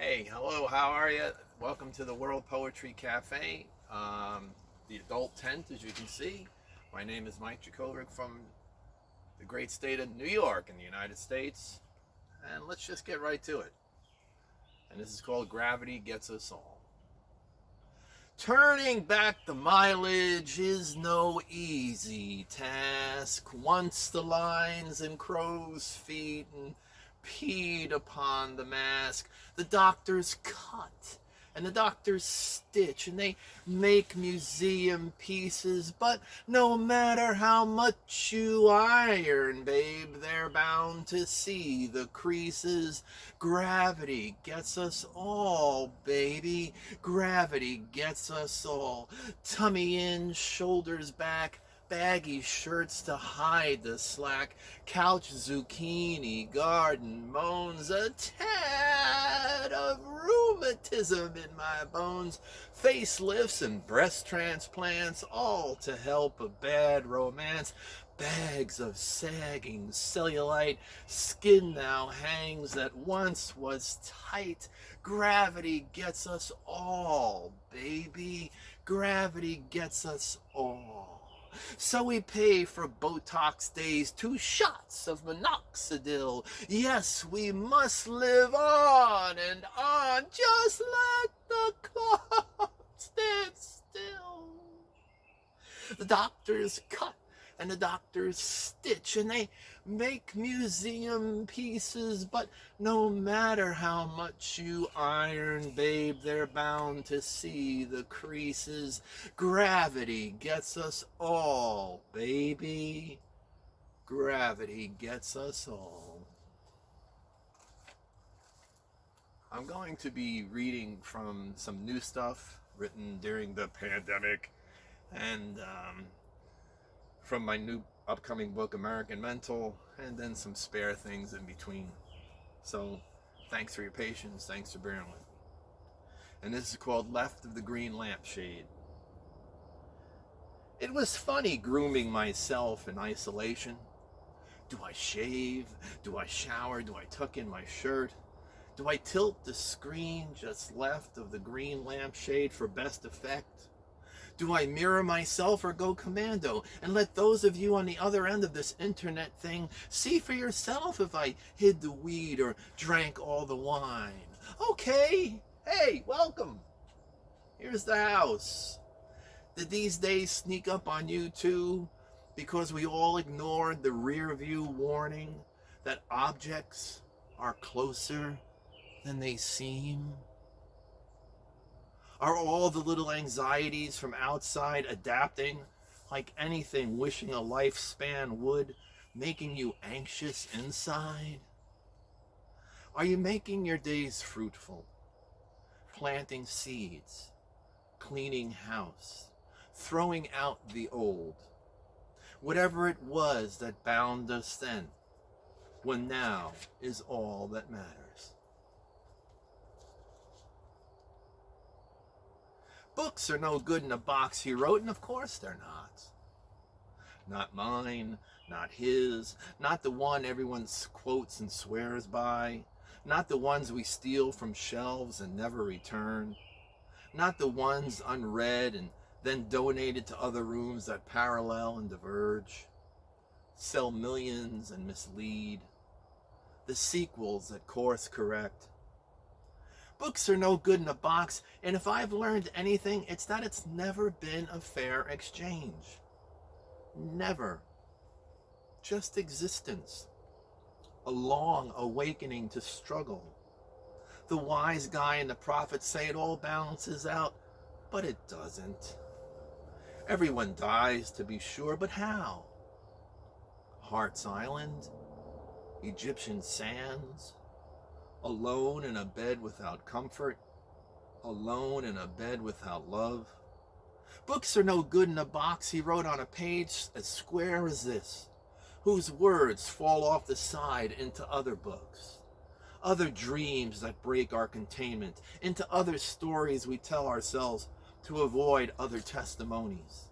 Hey, hello, how are you? Welcome to the World Poetry Cafe, the adult tent, as you can see. My name is Mike Jurkovic from the great state of New York in the United States. And let's just get right to it. And this is called Gravity Gets Us All. Turning back the mileage is no easy task. Once the lines and crow's feet and peed upon the mask, the doctors cut and the doctors stitch and they make museum pieces, but no matter how much you iron, babe, they're bound to see the creases. Gravity gets us all, baby. Gravity gets us all. Tummy in, shoulders back, baggy shirts to hide the slack, couch zucchini, garden moans, a tad of rheumatism in my bones, facelifts and breast transplants, all to help a bad romance. Bags of sagging cellulite, skin now hangs that once was tight. Gravity gets us all, baby. Gravity gets us all. So we pay for Botox days, 2 shots of minoxidil. Yes, we must live on and on. Just let the clock stand still. The doctors cut and the doctors stitch and they make museum pieces, but no matter how much you iron, babe, they're bound to see the creases. Gravity gets us all, baby. Gravity gets us all. I'm going to be reading from some new stuff written during the pandemic and from my new upcoming book, American Mental, and then some spare things in between. So, thanks for your patience, thanks for bearing with me. And this is called Left of the Green Lampshade. It was funny grooming myself in isolation. Do I shave? Do I shower? Do I tuck in my shirt? Do I tilt the screen just left of the green lampshade for best effect? Do I mirror myself or go commando and let those of you on the other end of this internet thing see for yourself if I hid the weed or drank all the wine? Okay, hey, welcome. Here's the house. Did these days sneak up on you too? Because we all ignored the rear view warning that objects are closer than they seem? Are all the little anxieties from outside adapting like anything wishing a lifespan would, making you anxious inside? Are you making your days fruitful, planting seeds, cleaning house, throwing out the old, whatever it was that bound us then, when now is all that matters? Books are no good in a box, he wrote, and of course they're not. Not mine, not his, not the one everyone quotes and swears by, not the ones we steal from shelves and never return, not the ones unread and then donated to other rooms that parallel and diverge, sell millions and mislead, the sequels that course correct. Books are no good in a box, and if I've learned anything, it's that it's never been a fair exchange. Never. Just existence. A long awakening to struggle. The wise guy and the prophets say it all balances out, but it doesn't. Everyone dies, to be sure, but how? Hart's Island? Egyptian sands? Alone in a bed without comfort, alone in a bed without love. Books are no good in a box, he wrote on a page as square as this, whose words fall off the side into other books, other dreams that break our containment, into other stories we tell ourselves to avoid other testimonies.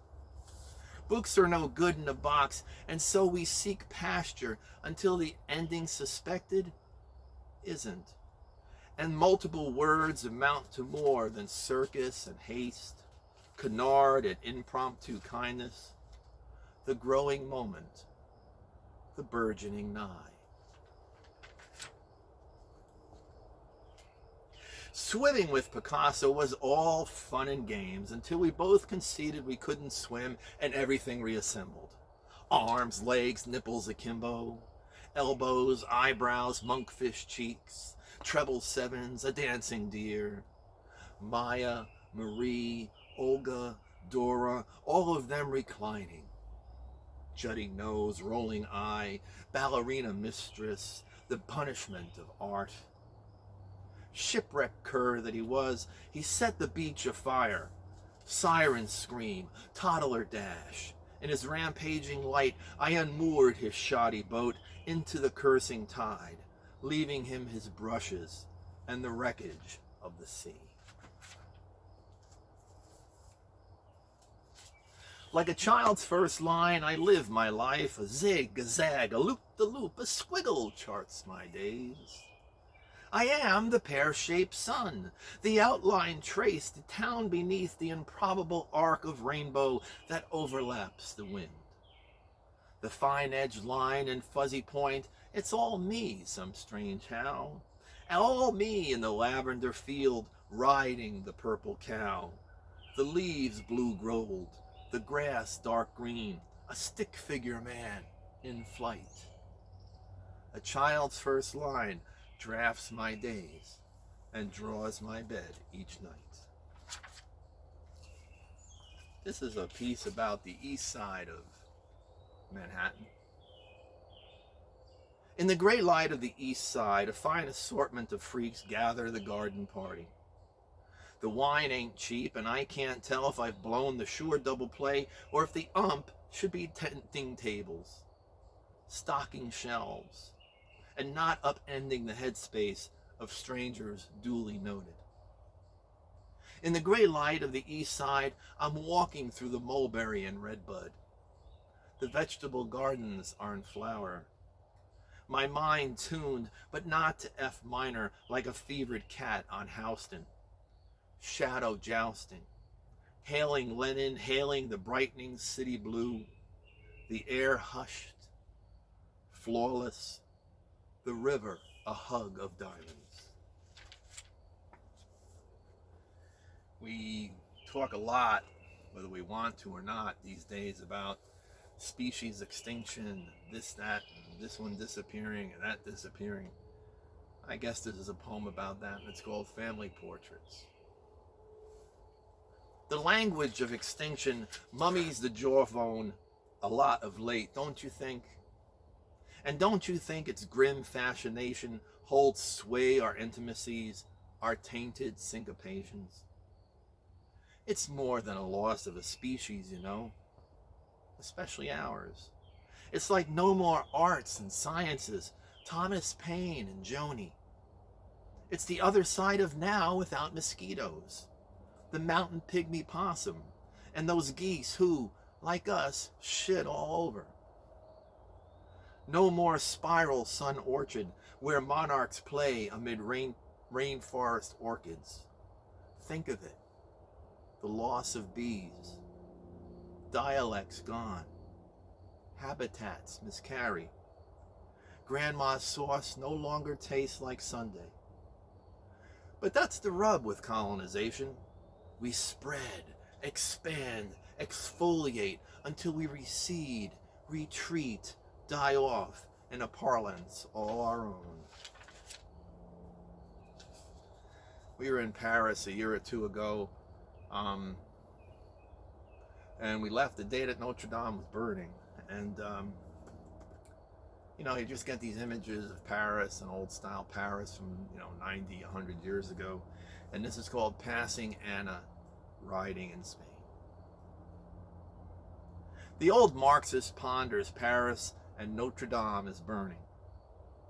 Books are no good in a box, and so we seek pasture until the ending suspected isn't. and multiple words amount to more than circus and haste, canard and impromptu kindness, the growing moment, the burgeoning nigh. Swimming with Picasso was all fun and games until we both conceded we couldn't swim and everything reassembled. Arms, legs, nipples akimbo, elbows, eyebrows, monkfish cheeks, treble sevens, a dancing deer. Maya, Marie, Olga, Dora, all of them reclining. Jutting nose, rolling eye, ballerina mistress, the punishment of art. Shipwrecked cur that he was, he set the beach afire. Sirens scream, toddler dash. In his rampaging light, I unmoored his shoddy boat into the cursing tide, leaving him his brushes and the wreckage of the sea. Like a child's first line, I live my life. A zig, a zag, a loop-de-loop, a squiggle charts my days. I am the pear-shaped sun, the outline traced, the town beneath the improbable arc of rainbow that overlaps the wind. The fine-edged line and fuzzy point, it's all me, some strange how. All me in the lavender field, riding the purple cow. The leaves blue-gold, the grass dark green, a stick-figure man in flight. A child's first line drafts my days and draws my bed each night. This is a piece about the east side of Manhattan. In the gray light of the east side, a fine assortment of freaks gather the garden party. The wine ain't cheap, and I can't tell if I've blown the sure double play or if the ump should be tenting tables, stocking shelves, and not upending the headspace of strangers duly noted. In the gray light of the east side, I'm walking through the mulberry and redbud. The vegetable gardens are in flower. My mind tuned, but not to F minor like a fevered cat on Houston. Shadow jousting, hailing Lenin, hailing the brightening city blue, the air hushed, flawless, the river a hug of diamonds. We talk a lot, whether we want to or not these days, about species extinction, this, that, and this one disappearing and that disappearing. I guess this is a poem about that, and it's called Family Portraits. The language of extinction mummies the jawbone a lot of late, don't you think? And don't you think its grim fascination holds sway our intimacies, our tainted syncopations? It's more than a loss of a species, you know, especially ours. It's like no more arts and sciences, Thomas Paine and Joni. It's the other side of now without mosquitoes, the mountain pygmy possum, and those geese who, like us, shit all over. No more spiral sun orchard where monarchs play amid rainforest orchids. Think of it. The loss of bees. Dialects gone. Habitats miscarry. Grandma's sauce no longer tastes like Sunday. But that's the rub with colonization. We spread, expand, exfoliate until we recede, retreat, die off in a parlance all our own. We were in Paris a year or two ago, and we left the day that Notre Dame was burning. And, you know, you just get these images of Paris and old style Paris from, 90, 100 years ago. And this is called Passing Anna, Riding in Spain. The old Marxist ponders Paris and Notre Dame is burning.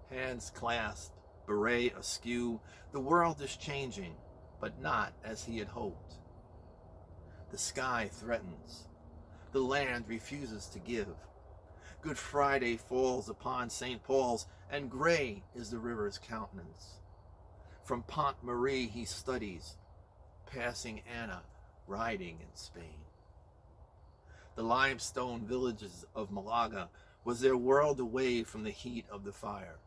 Hands clasped, beret askew, the world is changing, but not as he had hoped. The sky threatens. The land refuses to give. Good Friday falls upon St. Paul's, and gray is the river's countenance. From Pont Marie he studies, passing Anna riding in Spain. The limestone villages of Malaga was their world away from the heat of the fire.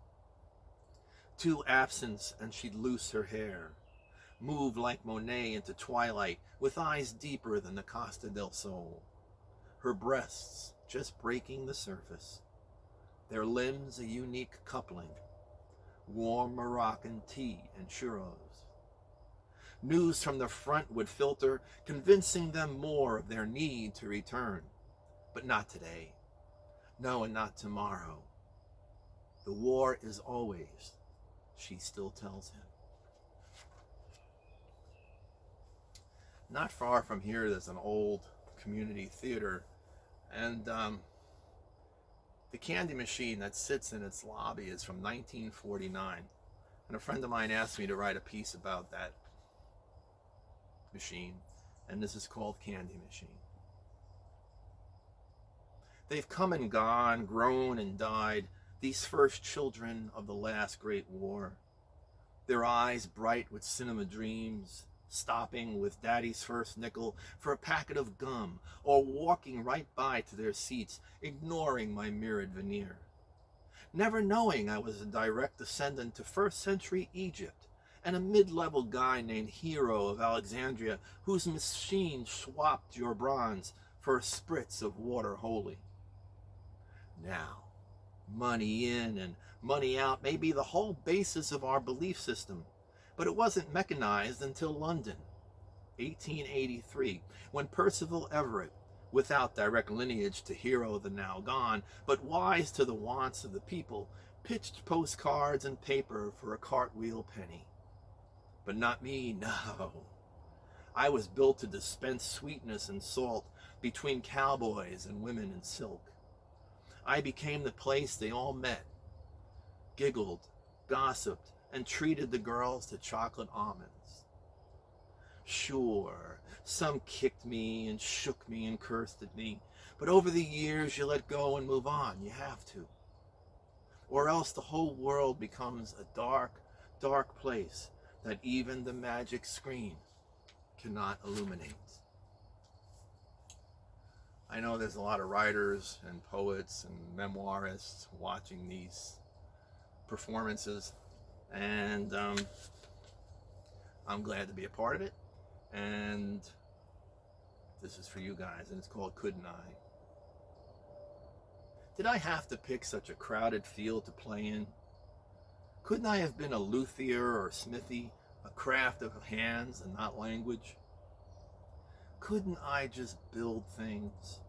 2 absents and she'd loose her hair, move like Monet into twilight with eyes deeper than the Costa del Sol. Her breasts just breaking the surface, their limbs a unique coupling, warm Moroccan tea and churros. News from the front would filter, convincing them more of their need to return. But not today. No, and not tomorrow. The war is always, she still tells him. Not far from here, there's an old community theater, and the candy machine that sits in its lobby is from 1949. And a friend of mine asked me to write a piece about that machine, and this is called Candy Machine. They've come and gone, grown and died, these first children of the last great war. Their eyes bright with cinema dreams, stopping with daddy's first nickel for a packet of gum, or walking right by to their seats, ignoring my mirrored veneer. Never knowing I was a direct descendant to first century Egypt, and a mid-level guy named Hero of Alexandria, whose machine swapped your bronze for a spritz of water holy. Now, money in and money out may be the whole basis of our belief system, but it wasn't mechanized until London, 1883, when Percival Everett, without direct lineage to Hero the now gone, but wise to the wants of the people, pitched postcards and paper for a cartwheel penny. But not me, no. I was built to dispense sweetness and salt between cowboys and women in silk. I became the place they all met, giggled, gossiped, and treated the girls to chocolate almonds. Sure, some kicked me and shook me and cursed at me, but over the years you let go and move on. You have to. Or else the whole world becomes a dark, dark place that even the magic screen cannot illuminate. I know there's a lot of writers and poets and memoirists watching these performances, and I'm glad to be a part of it, and this is for you guys, and it's called Couldn't I? Did I have to pick such a crowded field to play in? Couldn't I have been a luthier or smithy, a craft of hands and not language? Couldn't I just build things,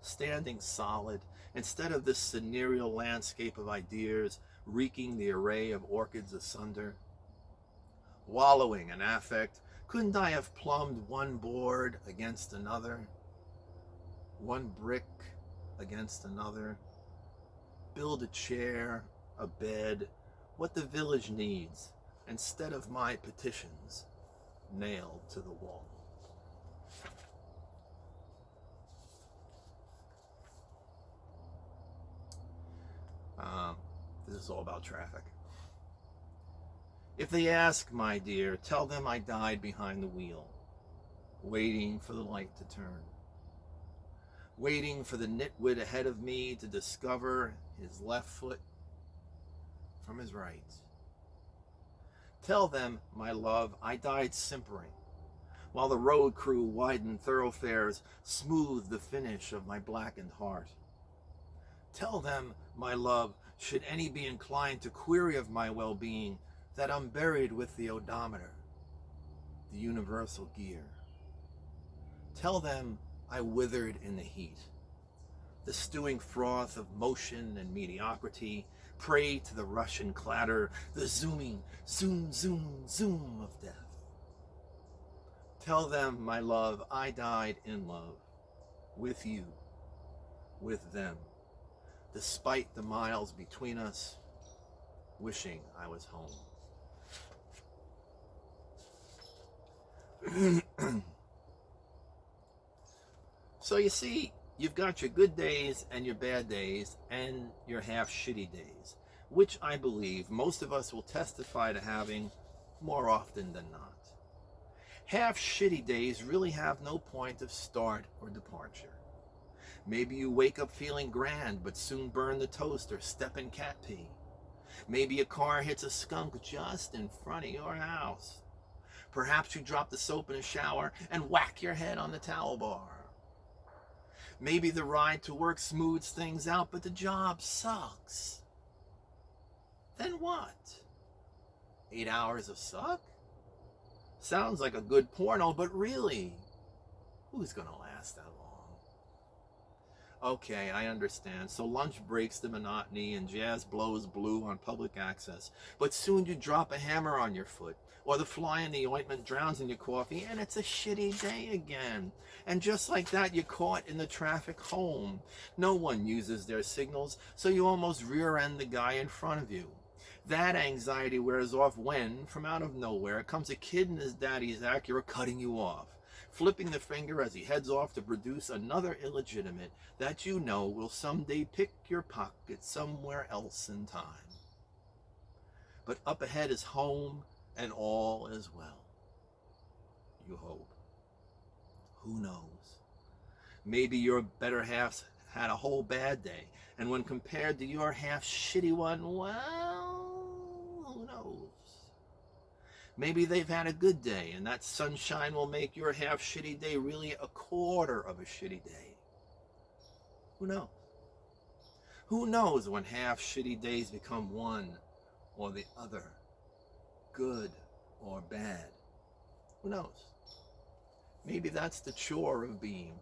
standing solid, instead of this scenario landscape of ideas, reeking the array of orchids asunder? Wallowing in affect, couldn't I have plumbed one board against another, one brick against another, build a chair, a bed, what the village needs, instead of my petitions nailed to the wall? This is all about traffic. If they ask, my dear, tell them I died behind the wheel, waiting for the light to turn, waiting for the nitwit ahead of me to discover his left foot from his right. Tell them, my love, I died simpering, while the road crew widened thoroughfares, smoothed the finish of my blackened heart. Tell them, my love, should any be inclined to query of my well-being, that I'm buried with the odometer, the universal gear. Tell them I withered in the heat, the stewing froth of motion and mediocrity, prey to the rush and clatter, the zooming, zoom, zoom, zoom of death. Tell them, my love, I died in love, with you, with them, despite the miles between us, wishing I was home. So you see, you've got your good days and your bad days and your half shitty days, which I believe most of us will testify to having more often than not. Half shitty days really have no point of start or departure. Maybe you wake up feeling grand but soon burn the toast or step in cat pee. Maybe a car hits a skunk just in front of your house. Perhaps you drop the soap in a shower and whack your head on the towel bar. Maybe the ride to work smooths things out, but the job sucks. Then what? 8 hours of suck? Sounds like a good porno, but really, who's gonna last that long? Okay, I understand. So lunch breaks the monotony and jazz blows blue on public access. But soon you drop a hammer on your foot, or the fly in the ointment drowns in your coffee, and it's a shitty day again. And just like that, you're caught in the traffic home. No one uses their signals, so you almost rear-end the guy in front of you. That anxiety wears off when, from out of nowhere, comes a kid in his daddy's Acura cutting you off, flipping the finger as he heads off to produce another illegitimate that you know will someday pick your pocket somewhere else in time. But up ahead is home, and all is well. You hope. Who knows? Maybe your better half's had a whole bad day, and when compared to your half shitty one, well, who knows? Maybe they've had a good day, and that sunshine will make your half shitty day really a quarter of a shitty day. Who knows? Who knows when half shitty days become one or the other, good or bad? Who knows? Maybe that's the chore of being.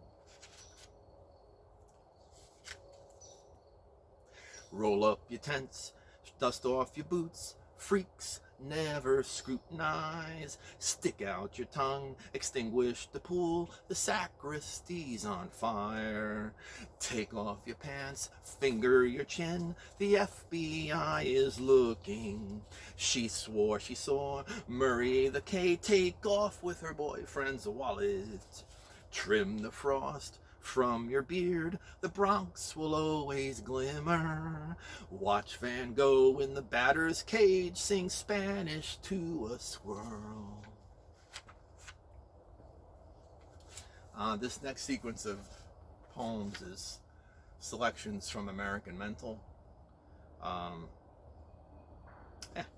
Roll up your tents, dust off your boots, freaks never scrutinize. Stick out your tongue, extinguish the pool, the sacristy's on fire. Take off your pants, finger your chin, the FBI is looking. She swore she saw Murray the K take off with her boyfriend's wallet. Trim the frost from your beard, the Bronx will always glimmer. Watch Van Gogh in the batter's cage sing Spanish to a squirrel. This next sequence of poems is selections from American Mental.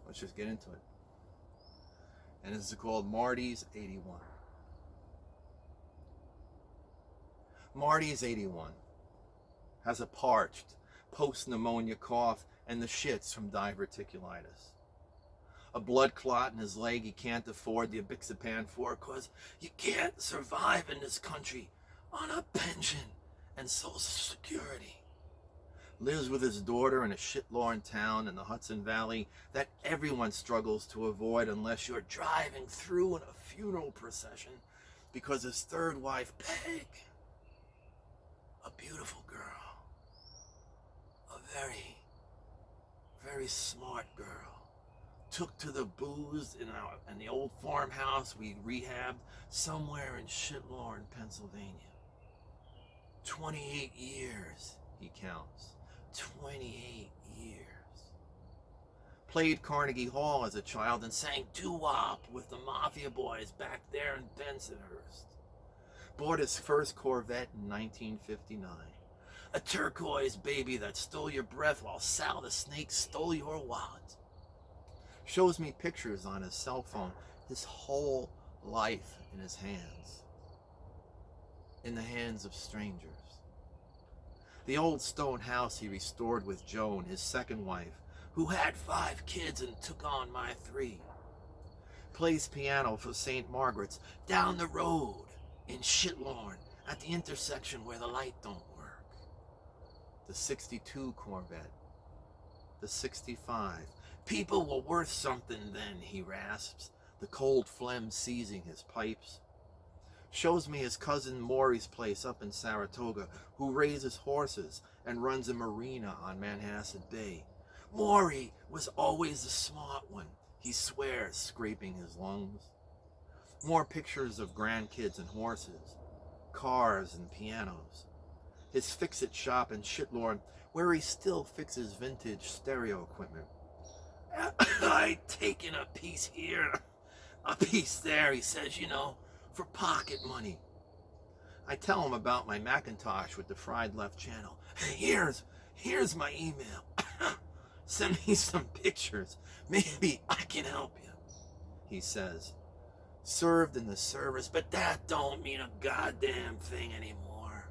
Let's just get into it. And this is called Marty's 81. Marty's 81, has a parched, post-pneumonia cough and the shits from diverticulitis. A blood clot in his leg he can't afford the Abixapan for, cause you can't survive in this country on a pension and Social Security. Lives with his daughter in a shitlorn town in the Hudson Valley that everyone struggles to avoid unless you're driving through in a funeral procession, because his third wife, Peg, a beautiful girl, a very, very smart girl, took to the booze in the old farmhouse we rehabbed somewhere in shitlorn, Pennsylvania. 28 years, he counts. 28 years. Played Carnegie Hall as a child and sang doo-wop with the Mafia boys back there in Bensonhurst. Bought his first Corvette in 1959. A turquoise baby that stole your breath while Sal the Snake stole your wallet. Shows me pictures on his cell phone, his whole life in his hands. In the hands of strangers. The old stone house he restored with Joan, his second wife, who had 5 kids and took on my 3. Plays piano for St. Margaret's down the road in shitlorn at the intersection where the light don't work. The 62 Corvette. The 65. People were worth something then, he rasps, the cold phlegm seizing his pipes. Shows me his cousin Maury's place up in Saratoga, who raises horses and runs a marina on Manhasset Bay. Maury was always the smart one, he swears, scraping his lungs. More pictures of grandkids and horses, cars and pianos. His fix-it shop in shitlorn, where he still fixes vintage stereo equipment. I'd taken a piece here, a piece there, he says, for pocket money. I tell him about my Macintosh with the fried left channel. Here's my email. Send me some pictures. Maybe I can help you. He says, served in the service, but that don't mean a goddamn thing anymore.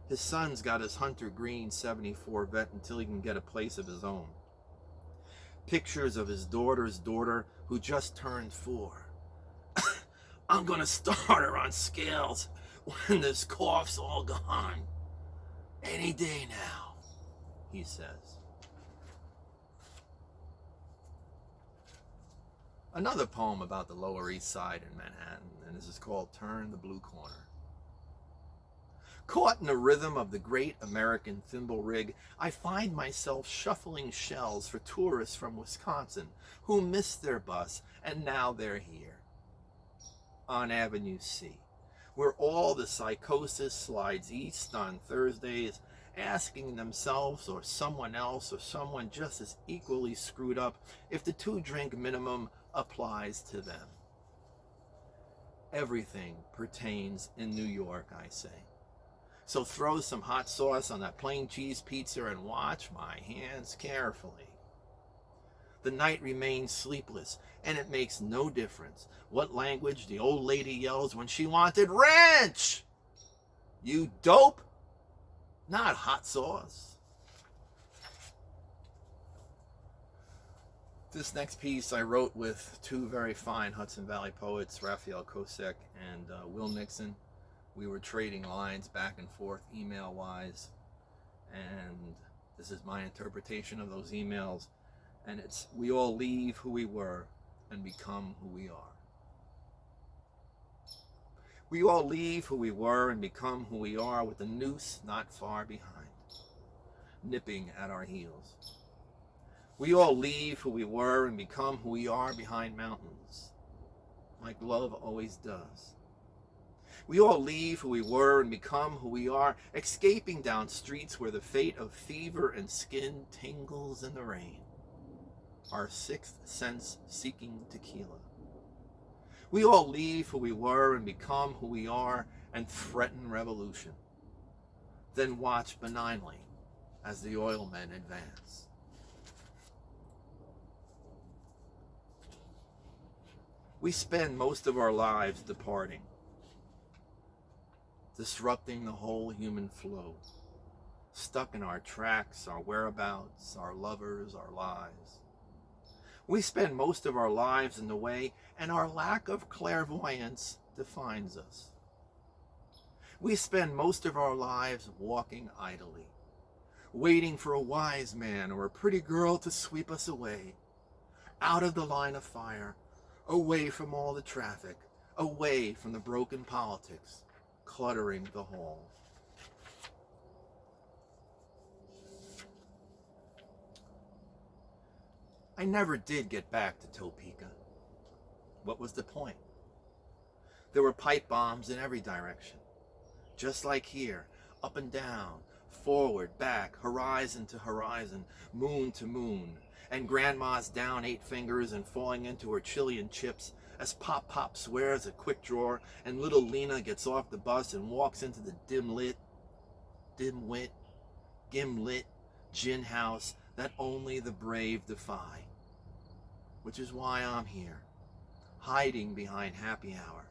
His son's got his Hunter Green 74 vet until he can get a place of his own. Pictures of his daughter's daughter who just turned 4. I'm gonna start her on scales when this cough's all gone. Any day now, he says. Another poem about the Lower East Side in Manhattan, and this is called Turn the Blue Corner. Caught in the rhythm of the great American thimble rig, I find myself shuffling shells for tourists from Wisconsin who missed their bus and now they're here. On Avenue C, where all the psychosis slides east on Thursdays, asking themselves or someone else or someone just as equally screwed up if the 2-drink minimum applies to them. Everything pertains in New York, I say. So throw some hot sauce on that plain cheese pizza and watch my hands carefully. The night remains sleepless, and it makes no difference what language the old lady yells when she wanted ranch. You dope, not hot sauce. This next piece I wrote with 2 very fine Hudson Valley poets, Raphael Kosek and Will Nixon. We were trading lines back and forth email-wise, and this is my interpretation of those emails. And it's, we all leave who we were and become who we are. We all leave who we were and become who we are with the noose not far behind, nipping at our heels. We all leave who we were and become who we are behind mountains, like love always does. We all leave who we were and become who we are, escaping down streets where the fate of fever and skin tingles in the rain. Our 6th sense seeking tequila. We all leave who we were and become who we are and threaten revolution. Then watch benignly as the oilmen advance. We spend most of our lives departing, disrupting the whole human flow, stuck in our tracks, our whereabouts, our lovers, our lives. We spend most of our lives in the way, and our lack of clairvoyance defines us. We spend most of our lives walking idly, waiting for a wise man or a pretty girl to sweep us away, out of the line of fire, away from all the traffic, away from the broken politics, cluttering the hall. I never did get back to Topeka. What was the point? There were pipe bombs in every direction. Just like here, up and down, forward, back, horizon to horizon, moon to moon, and Grandma's down 8 fingers and falling into her Chilean chips as Pop swears a quick drawer and little Lena gets off the bus and walks into the dim-wit, gim-lit gin house that only the brave defy. Which is why I'm here, hiding behind happy hour,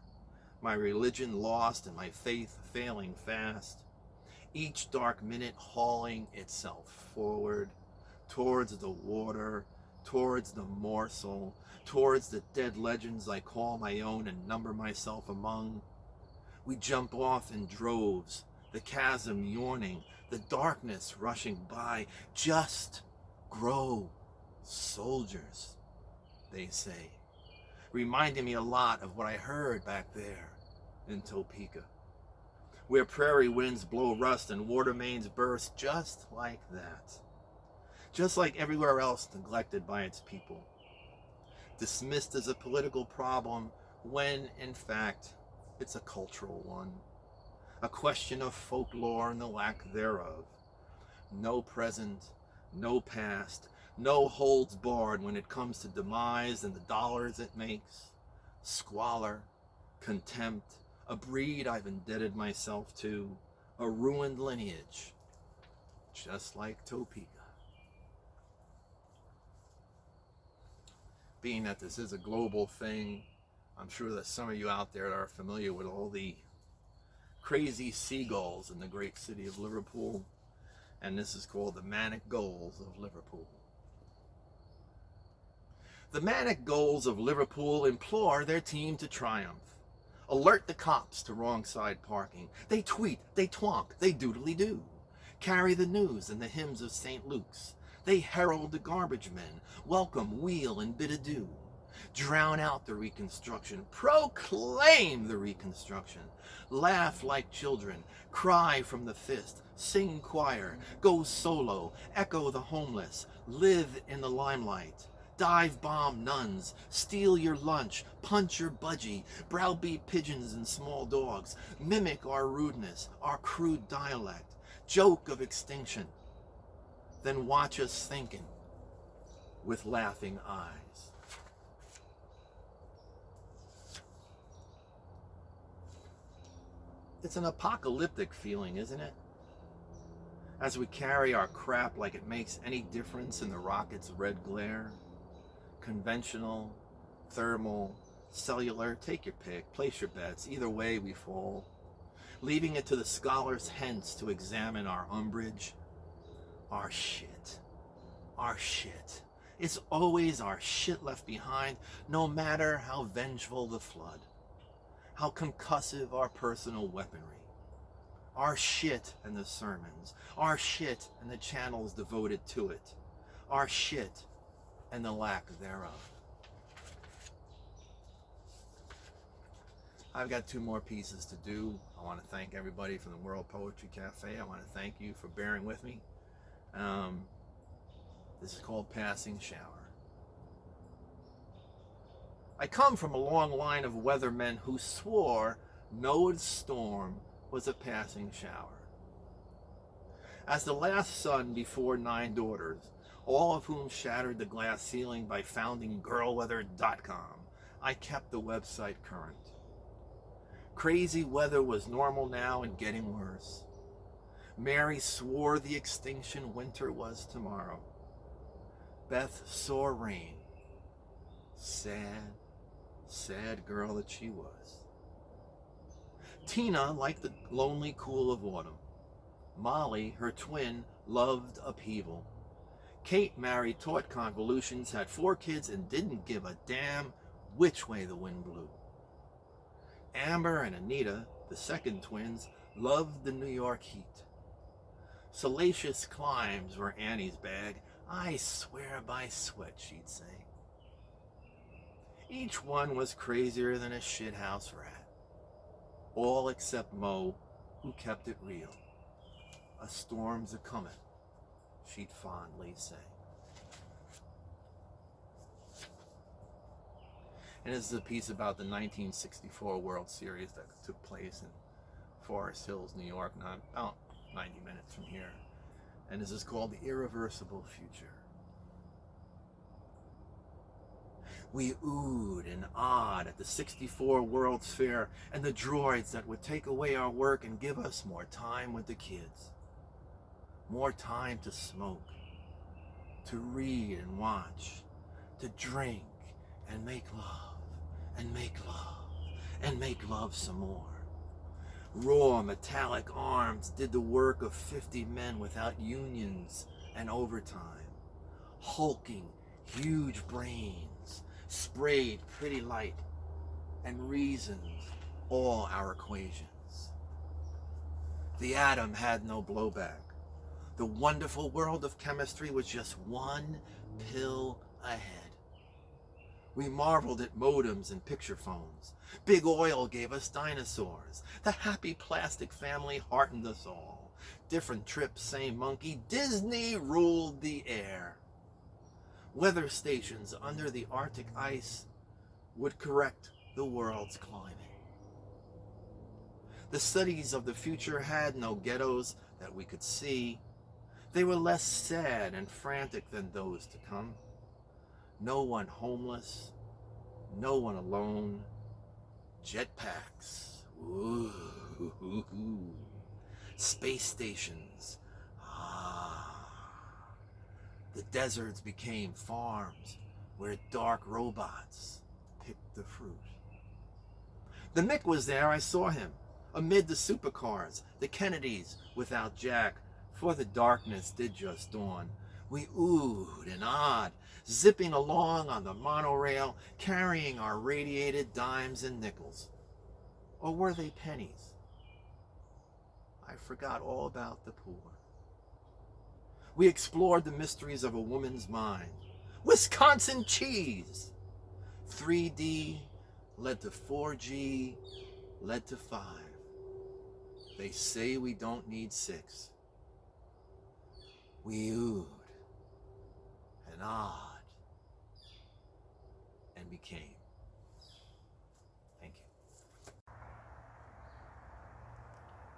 my religion lost and my faith failing fast, each dark minute hauling itself forward, towards the water, towards the morsel, towards the dead legends I call my own and number myself among. We jump off in droves, the chasm yawning, the darkness rushing by. Just grow soldiers, they say, reminding me a lot of what I heard back there in Topeka, where prairie winds blow rust and water mains burst just like that. Just like everywhere else neglected by its people, dismissed as a political problem when, in fact, it's a cultural one, a question of folklore and the lack thereof. No present, no past, No holds barred when it comes to demise and the dollars it makes. Squalor, contempt, a breed I've indebted myself to, a ruined lineage, just like Topeka. Being that this is a global thing, I'm sure that some of you out there are familiar with all the crazy seagulls in the great city of Liverpool, and this is called the Manic Gulls of Liverpool. The Manic Gulls of Liverpool implore their team to triumph. Alert the cops to wrong side parking. They tweet, they twonk, they doodly-doo. Carry the news and the hymns of St. Luke's. They herald the garbage men, welcome, wheel, and bid adieu. Drown out the Reconstruction, proclaim the Reconstruction. Laugh like children, cry from the fist, sing choir, go solo, echo the homeless, live in the limelight. Dive bomb nuns, steal your lunch, punch your budgie, browbeat pigeons and small dogs, mimic our rudeness, our crude dialect, joke of extinction. Then watch us thinking with laughing eyes. It's an apocalyptic feeling, isn't it? As we carry our crap like it makes any difference in the rocket's red glare. Conventional, thermal, cellular, take your pick, place your bets. Either way we fall. Leaving it to the scholars hence to examine our umbrage. Our shit. Our shit. It's always our shit left behind, no matter how vengeful the flood. How concussive our personal weaponry. Our shit and the sermons. Our shit and the channels devoted to it. Our shit and the lack thereof. I've got 2 more pieces to do. I want to thank everybody from the World Poetry Cafe. I want to thank you for bearing with me. This is called Passing Shower. I come from a long line of weathermen who swore no storm was a passing shower. As the last son before 9 daughters, all of whom shattered the glass ceiling by founding girlweather.com, I kept the website current. Crazy weather was normal now and getting worse. Mary swore the extinction winter was tomorrow. Beth saw rain. Sad, sad girl that she was. Tina liked the lonely cool of autumn. Molly, her twin, loved upheaval. Kate married, taught convolutions, had 4 kids, and didn't give a damn which way the wind blew. Amber and Anita, the second twins, loved the New York heat. Salacious climbs were Annie's bag. I swear by sweat, she'd say. Each one was crazier than a shithouse rat. All except Mo, who kept it real. A storm's a-comin', she'd fondly say. And this is a piece about the 1964 World Series that took place in Forest Hills, New York, about 90 minutes from here. And this is called The Irreversible Future. We oohed and awed at the 64 World's Fair and the droids that would take away our work and give us more time with the kids. More time to smoke, to read and watch, to drink and make love, and make love, and make love some more. Raw metallic arms did the work of 50 men without unions and overtime. Hulking, huge brains sprayed pretty light and reasoned all our equations. The atom had no blowback. The wonderful world of chemistry was just one pill ahead. We marveled at modems and picture phones. Big oil gave us dinosaurs. The happy plastic family heartened us all. Different trips, same monkey. Disney ruled the air. Weather stations under the Arctic ice would correct the world's climate. The studies of the future had no ghettos that we could see. They were less sad and frantic than those to come. No one homeless, no one alone. Jetpacks, ooh, space stations, the deserts became farms where dark robots picked the fruit. The Mick was there, I saw him, amid the supercars, the Kennedys without Jack, for the darkness did just dawn. We oohed and awed, zipping along on the monorail, carrying our radiated dimes and nickels. Or were they pennies? I forgot all about the poor. We explored the mysteries of a woman's mind. Wisconsin cheese! 3D led to 4G, led to 5. They say we don't need 6. We oohed and awed and became. Thank you.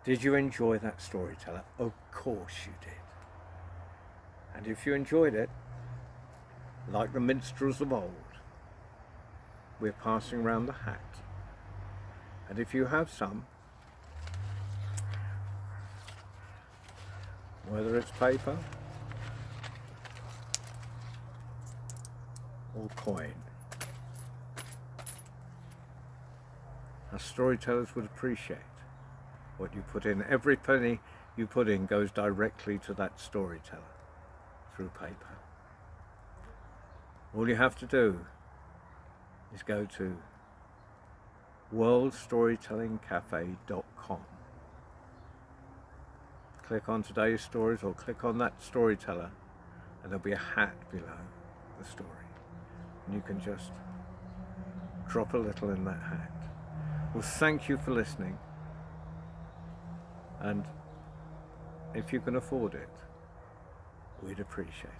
Did you enjoy that storyteller? Of course you did. And if you enjoyed it, like the minstrels of old, we're passing round the hat. And if you have some, whether it's paper or coin, our storytellers would appreciate what you put in. Every penny you put in goes directly to that storyteller through paper. All you have to do is go to worldstorytellingcafe.com, click on today's stories or click on that storyteller, and there'll be a hat below the story, and you can just drop a little in that hat. Well, thank you for listening, and if you can afford it, we'd appreciate it.